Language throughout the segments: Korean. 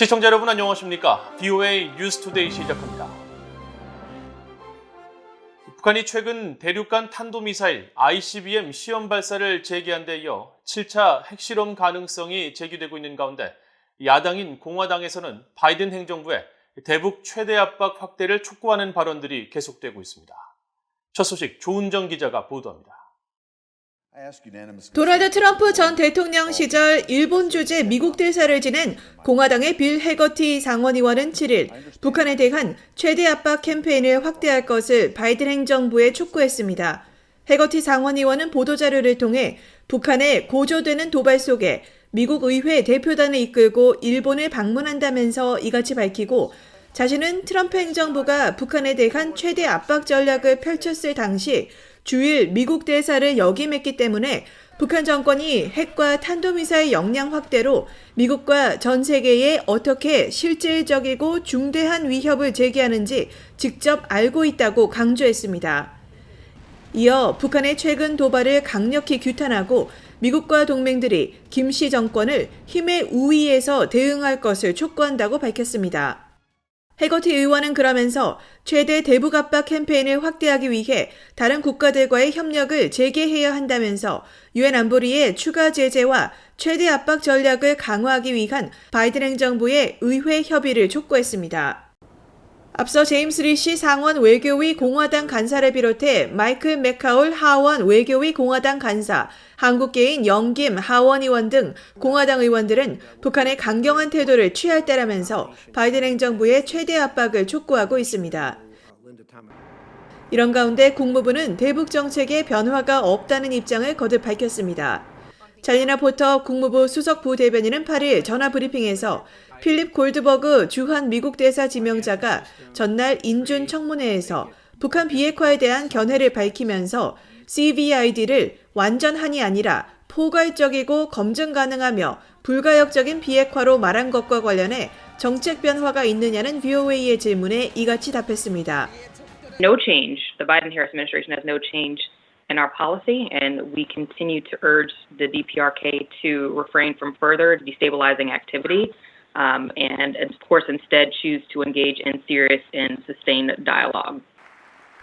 시청자 여러분 안녕하십니까? VOA 뉴스투데이 시작합니다. 북한이 최근 대륙간 탄도미사일 ICBM 시험 발사를 재개한 데 이어 7차 핵실험 가능성이 제기되고 있는 가운데 야당인 공화당에서는 바이든 행정부의 대북 최대 압박 확대를 촉구하는 발언들이 계속되고 있습니다. 첫 소식 조은정 기자가 보도합니다. 도널드 트럼프 전 대통령 시절 일본 주재 미국 대사를 지낸 공화당의 빌 해거티 상원의원은 7일 북한에 대한 최대 압박 캠페인을 확대할 것을 바이든 행정부에 촉구했습니다. 해거티 상원의원은 보도자료를 통해 북한의 고조되는 도발 속에 미국 의회 대표단을 이끌고 일본을 방문한다면서 이같이 밝히고 자신은 트럼프 행정부가 북한에 대한 최대 압박 전략을 펼쳤을 당시 주일 미국 대사를 역임했기 때문에 북한 정권이 핵과 탄도미사일 역량 확대로 미국과 전 세계에 어떻게 실질적이고 중대한 위협을 제기하는지 직접 알고 있다고 강조했습니다. 이어 북한의 최근 도발을 강력히 규탄하고 미국과 동맹들이 김씨 정권을 힘의 우위에서 대응할 것을 촉구한다고 밝혔습니다. 해거티 의원은 그러면서 최대 대북 압박 캠페인을 확대하기 위해 다른 국가들과의 협력을 재개해야 한다면서 유엔 안보리의 추가 제재와 최대 압박 전략을 강화하기 위한 바이든 행정부의 의회 협의를 촉구했습니다. 앞서 제임스 리시 상원 외교위 공화당 간사를 비롯해 마이클 맥카올 하원 외교위 공화당 간사, 한국계인 영김 하원 의원 등 공화당 의원들은 북한의 강경한 태도를 취할 때라면서 바이든 행정부의 최대 압박을 촉구하고 있습니다. 이런 가운데 국무부는 대북 정책에 변화가 없다는 입장을 거듭 밝혔습니다. 잘리나 포터 국무부 수석 부대변인은 8일 전화 브리핑에서 필립 골드버그 주한 미국 대사 지명자가 전날 인준 청문회에서 북한 비핵화에 대한 견해를 밝히면서 CVID를 완전한이 아니라 포괄적이고 검증 가능하며 불가역적인 비핵화로 말한 것과 관련해 정책 변화가 있느냐는 VOA의 질문에 이같이 답했습니다. No change. The Biden-Harris administration has no change in our policy, and we continue to urge the DPRK to refrain from further destabilizing activity. And of course instead choose to engage in serious and sustained dialogue.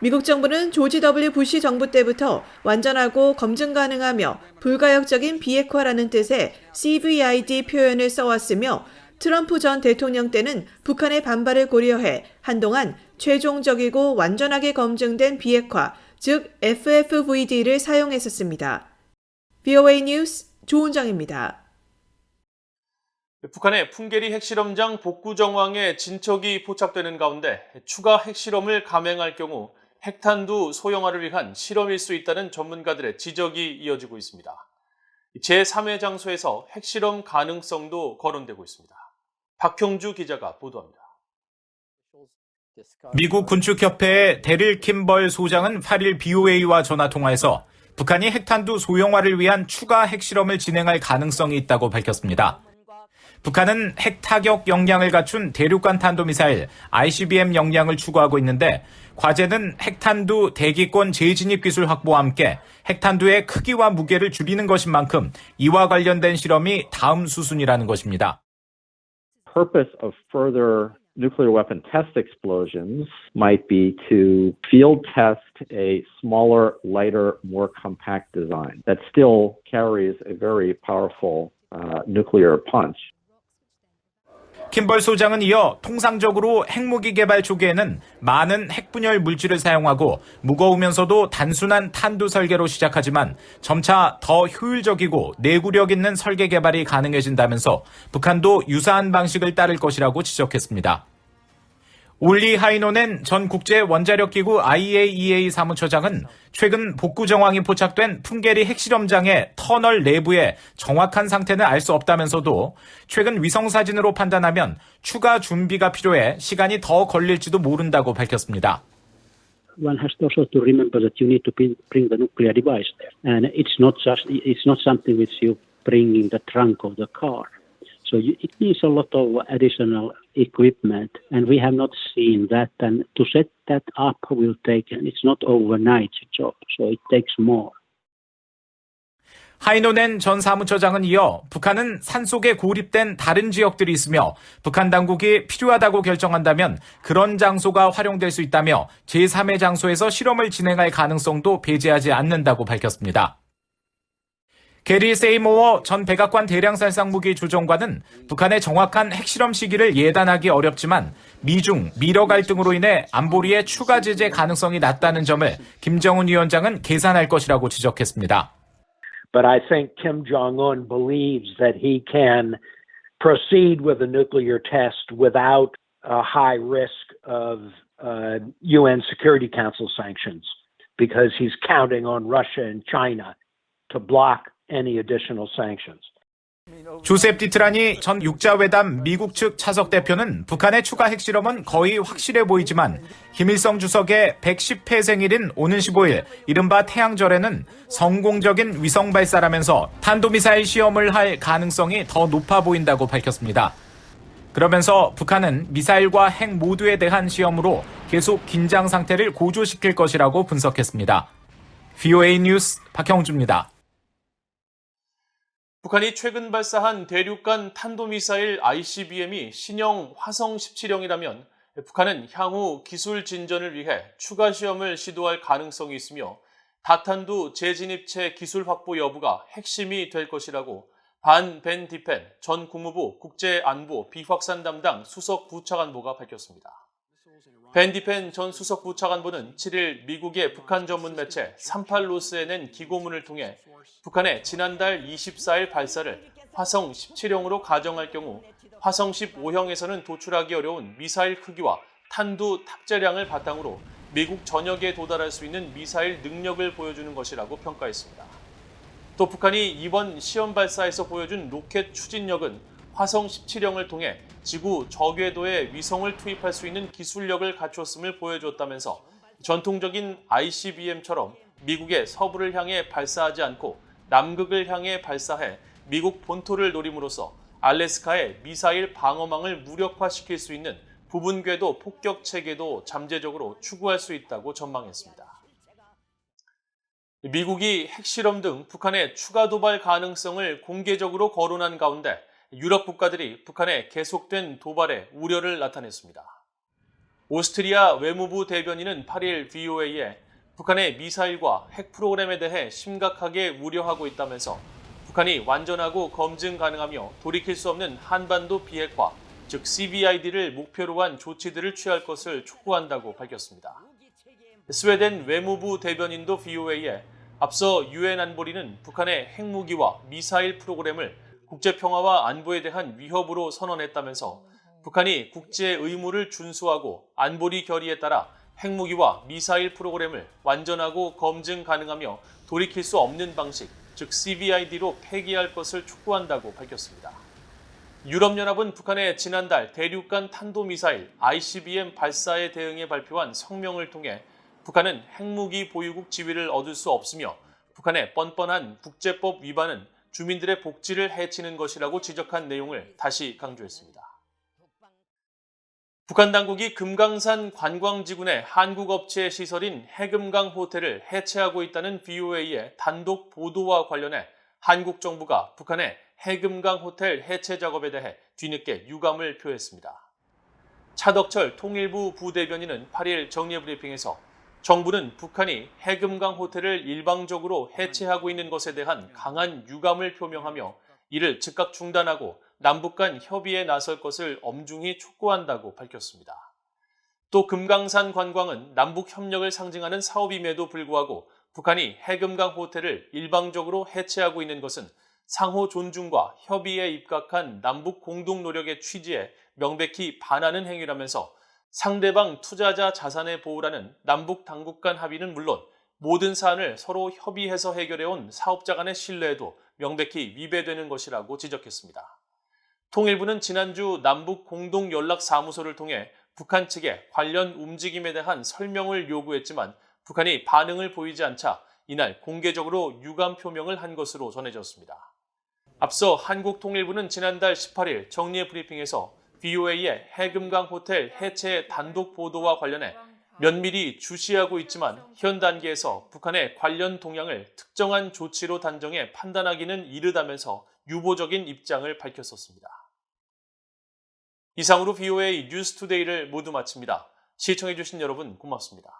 미국 정부는 조지 W. 부시 정부 때부터 완전하고 검증 가능하며 불가역적인 비핵화라는 뜻의 CVID 표현을 써왔으며 트럼프 전 대통령 때는 북한의 반발을 고려해 한동안 최종적이고 완전하게 검증된 비핵화, 즉 FFVD를 사용했었습니다. VOA 뉴스 조은정입니다. 북한의 풍계리 핵실험장 복구 정황에 진척이 포착되는 가운데 추가 핵실험을 감행할 경우 핵탄두 소형화를 위한 실험일 수 있다는 전문가들의 지적이 이어지고 있습니다. 제3회 장소에서 핵실험 가능성도 거론되고 있습니다. 박형주 기자가 보도합니다. 미국 군축협회의 데릴 킴벌 소장은 8일 BOA와 전화통화에서 북한이 핵탄두 소형화를 위한 추가 핵실험을 진행할 가능성이 있다고 밝혔습니다. 북한은 핵타격 역량을 갖춘 대륙간 탄도미사일 ICBM 역량을 추구하고 있는데 과제는 핵탄두 대기권 재진입 기술 확보와 함께 핵탄두의 크기와 무게를 줄이는 것인 만큼 이와 관련된 실험이 다음 수순이라는 것입니다. Purpose of further nuclear weapon test explosions might be to field test a smaller, lighter, more compact design that still carries a very powerful nuclear punch. 킴벌 소장은 이어 통상적으로 핵무기 개발 초기에는 많은 핵분열 물질을 사용하고 무거우면서도 단순한 탄두 설계로 시작하지만 점차 더 효율적이고 내구력 있는 설계 개발이 가능해진다면서 북한도 유사한 방식을 따를 것이라고 지적했습니다. 올리 하이노넨 전 국제원자력기구 IAEA 사무처장은 최근 복구 정황이 포착된 풍계리 핵실험장의 터널 내부의 정확한 상태는 알 수 없다면서도 최근 위성사진으로 판단하면 추가 준비가 필요해 시간이 더 걸릴지도 모른다고 밝혔습니다. One has also to remember that you need to bring the nuclear device there, and it's not something which you bring in the trunk of the car. So it needs a lot of additional equipment, and we have not seen that. And to set that up will take, and it's not overnight job, so it takes more. 하이노넨 전 사무처장은 이어 북한은 산속에 고립된 다른 지역들이 있으며 북한 당국이 필요하다고 결정한다면 그런 장소가 활용될 수 있다며 제3의 장소에서 실험을 진행할 가능성도 배제하지 않는다고 밝혔습니다. 게리 세이모어 전 백악관 대량살상 무기 조정관은 북한의 정확한 핵실험 시기를 예단하기 어렵지만 미중, 미러 갈등으로 인해 안보리의 추가 제재 가능성이 낮다는 점을 김정은 위원장은 계산할 것이라고 지적했습니다. But I think Kim Jong-un believes that he can proceed with a nuclear test without a high risk of UN Security Council sanctions because he's counting on Russia and China to block any additional sanctions. 조셉 디트라니 전 육자회담 미국 측 차석 대표는 북한의 추가 핵실험은 거의 확실해 보이지만 김일성 주석의 110회 생일인 오는 15일 이른바 태양절에는 성공적인 위성 발사라면서 탄도미사일 시험을 할 가능성이 더 높아 보인다고 밝혔습니다. 그러면서 북한은 미사일과 핵 모두에 대한 시험으로 계속 긴장 상태를 고조시킬 것이라고 분석했습니다. VOA 뉴스 박형주입니다. 북한이 최근 발사한 대륙간 탄도미사일 ICBM이 신형 화성 17형이라면 북한은 향후 기술 진전을 위해 추가 시험을 시도할 가능성이 있으며 다탄두 재진입체 기술 확보 여부가 핵심이 될 것이라고 반 벤 디펜 전 국무부 국제안보 비확산 담당 수석 부차관보가 밝혔습니다. 벤 디펜 전 수석 부차관보는 7일 미국의 북한 전문 매체 38로스에 낸 기고문을 통해 북한의 지난달 24일 발사를 화성 17형으로 가정할 경우 화성 15형에서는 도출하기 어려운 미사일 크기와 탄두 탑재량을 바탕으로 미국 전역에 도달할 수 있는 미사일 능력을 보여주는 것이라고 평가했습니다. 또 북한이 이번 시험 발사에서 보여준 로켓 추진력은 화성 17형을 통해 지구 저궤도에 위성을 투입할 수 있는 기술력을 갖췄음을 보여줬다면서 전통적인 ICBM처럼 미국의 서부를 향해 발사하지 않고 남극을 향해 발사해 미국 본토를 노림으로써 알래스카의 미사일 방어망을 무력화시킬 수 있는 부분 궤도 폭격 체계도 잠재적으로 추구할 수 있다고 전망했습니다. 미국이 핵실험 등 북한의 추가 도발 가능성을 공개적으로 거론한 가운데 유럽 국가들이 북한의 계속된 도발에 우려를 나타냈습니다. 오스트리아 외무부 대변인은 8일 VOA에 북한의 미사일과 핵 프로그램에 대해 심각하게 우려하고 있다면서 북한이 완전하고 검증 가능하며 돌이킬 수 없는 한반도 비핵화, 즉 CVID를 목표로 한 조치들을 취할 것을 촉구한다고 밝혔습니다. 스웨덴 외무부 대변인도 VOA에 앞서 유엔 안보리는 북한의 핵무기와 미사일 프로그램을 국제평화와 안보에 대한 위협으로 선언했다면서 북한이 국제 의무를 준수하고 안보리 결의에 따라 핵무기와 미사일 프로그램을 완전하고 검증 가능하며 돌이킬 수 없는 방식, 즉 CVID로 폐기할 것을 촉구한다고 밝혔습니다. 유럽연합은 북한의 지난달 대륙간 탄도미사일 ICBM 발사에 대응해 발표한 성명을 통해 북한은 핵무기 보유국 지위를 얻을 수 없으며 북한의 뻔뻔한 국제법 위반은 주민들의 복지를 해치는 것이라고 지적한 내용을 다시 강조했습니다. 북한 당국이 금강산 관광지군의 한국 업체의 시설인 해금강 호텔을 해체하고 있다는 VOA의 단독 보도와 관련해 한국 정부가 북한의 해금강 호텔 해체 작업에 대해 뒤늦게 유감을 표했습니다. 차덕철 통일부 부대변인은 8일 정례 브리핑에서 정부는 북한이 해금강 호텔을 일방적으로 해체하고 있는 것에 대한 강한 유감을 표명하며 이를 즉각 중단하고 남북 간 협의에 나설 것을 엄중히 촉구한다고 밝혔습니다. 또 금강산 관광은 남북 협력을 상징하는 사업임에도 불구하고 북한이 해금강 호텔을 일방적으로 해체하고 있는 것은 상호 존중과 협의에 입각한 남북 공동 노력의 취지에 명백히 반하는 행위라면서 상대방 투자자 자산의 보호라는 남북 당국 간 합의는 물론 모든 사안을 서로 협의해서 해결해온 사업자 간의 신뢰에도 명백히 위배되는 것이라고 지적했습니다. 통일부는 지난주 남북 공동연락사무소를 통해 북한 측에 관련 움직임에 대한 설명을 요구했지만 북한이 반응을 보이지 않자 이날 공개적으로 유감 표명을 한 것으로 전해졌습니다. 앞서 한국통일부는 지난달 18일 정례 브리핑에서 VOA의 해금강 호텔 해체 단독 보도와 관련해 면밀히 주시하고 있지만 현 단계에서 북한의 관련 동향을 특정한 조치로 단정해 판단하기는 이르다면서 유보적인 입장을 밝혔었습니다. 이상으로 VOA 뉴스투데이를 모두 마칩니다. 시청해주신 여러분 고맙습니다.